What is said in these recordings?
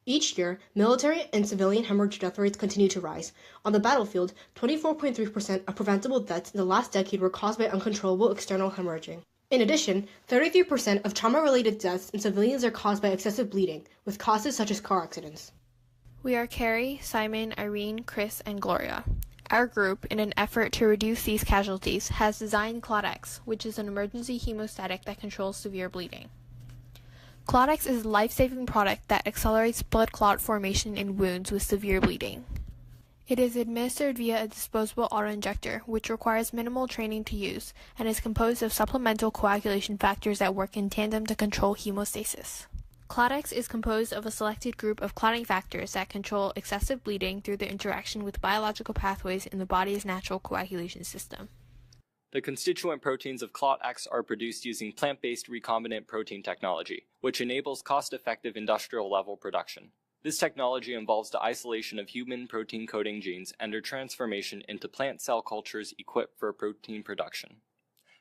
Each year, military and civilian hemorrhage death rates continue to rise. On the battlefield, 24.3% of preventable deaths in the last decade were caused by uncontrollable external hemorrhaging. In addition, 33% of trauma-related deaths in civilians are caused by excessive bleeding, with causes such as car accidents. We are Carrie, Simon, Irene, Chris, and Gloria. Our group, in an effort to reduce these casualties, has designed ClotX, which is an emergency hemostatic that controls severe bleeding. ClotX is a life-saving product that accelerates blood clot formation in wounds with severe bleeding. It is administered via a disposable autoinjector, which requires minimal training to use, and is composed of supplemental coagulation factors that work in tandem to control hemostasis. ClotX is composed of a selected group of clotting factors that control excessive bleeding through the interaction with biological pathways in the body's natural coagulation system. The constituent proteins of ClotX are produced using plant-based recombinant protein technology, which enables cost-effective industrial-level production. This technology involves the isolation of human protein-coding genes and their transformation into plant cell cultures equipped for protein production.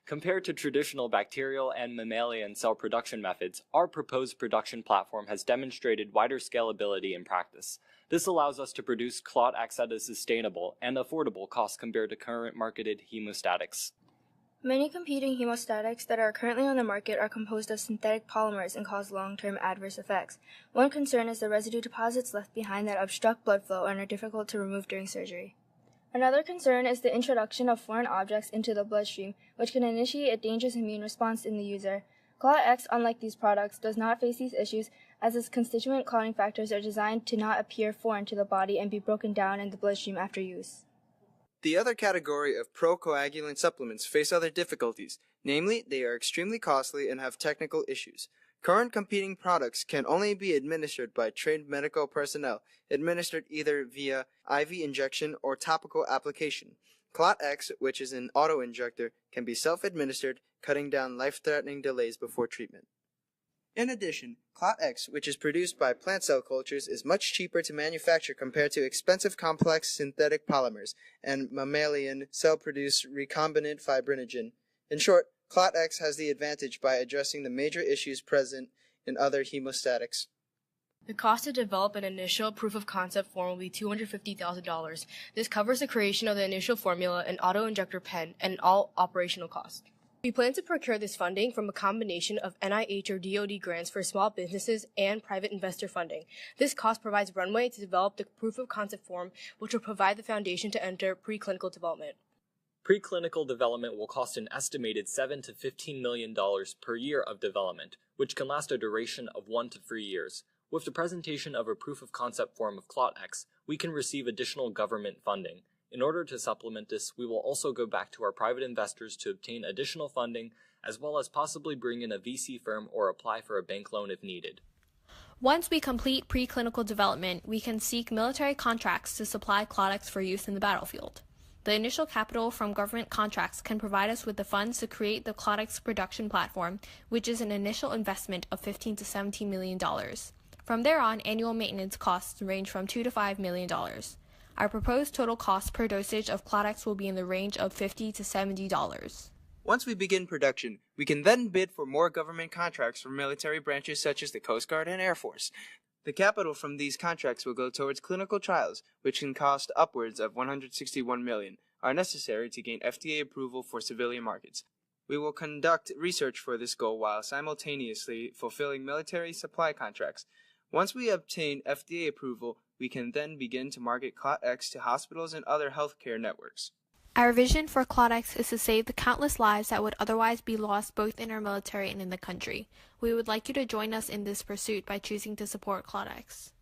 Compared to traditional bacterial and mammalian cell production methods, our proposed production platform has demonstrated wider scalability in practice. This allows us to produce ClotX at a sustainable and affordable cost compared to current marketed hemostatics. Many competing hemostatics that are currently on the market are composed of synthetic polymers and cause long-term adverse effects. One concern is the residue deposits left behind that obstruct blood flow and are difficult to remove during surgery. Another concern is the introduction of foreign objects into the bloodstream, which can initiate a dangerous immune response in the user. ClotX, unlike these products, does not face these issues as its constituent clotting factors are designed to not appear foreign to the body and be broken down in the bloodstream after use. The other category of procoagulant supplements face other difficulties, namely, they are extremely costly and have technical issues. Current competing products can only be administered by trained medical personnel, administered either via IV injection or topical application. ClotX, which is an autoinjector, can be self-administered, cutting down life-threatening delays before treatment. In addition, ClotX, which is produced by plant cell cultures, is much cheaper to manufacture compared to expensive complex synthetic polymers and mammalian cell-produced recombinant fibrinogen. In short, ClotX has the advantage by addressing the major issues present in other hemostatics. The cost to develop an initial proof-of-concept form will be $250,000. This covers the creation of the initial formula, an auto-injector pen, and all operational costs. We plan to procure this funding from a combination of NIH or DoD grants for small businesses and private investor funding. This cost provides runway to develop the proof-of-concept form, which will provide the foundation to enter preclinical development. Preclinical development will cost an estimated $7 to $15 million per year of development, which can last a duration of 1 to 3 years. With the presentation of a proof-of-concept form of ClotX, we can receive additional government funding. In order to supplement this, we will also go back to our private investors to obtain additional funding, as well as possibly bring in a VC firm or apply for a bank loan if needed. Once we complete preclinical development, we can seek military contracts to supply ClotX for use in the battlefield. The initial capital from government contracts can provide us with the funds to create the ClotX production platform, which is an initial investment of $15 to $17 million. From there on, annual maintenance costs range from $2 to $5 million. Our proposed total cost per dosage of ClotX will be in the range of $50 to $70. Once we begin production, we can then bid for more government contracts from military branches such as the Coast Guard and Air Force. The capital from these contracts will go towards clinical trials, which can cost upwards of $161 million, are necessary to gain FDA approval for civilian markets. We will conduct research for this goal while simultaneously fulfilling military supply contracts. Once we obtain FDA approval, we can then begin to market ClotX to hospitals and other healthcare networks. Our vision for ClotX is to save the countless lives that would otherwise be lost both in our military and in the country. We would like you to join us in this pursuit by choosing to support ClotX.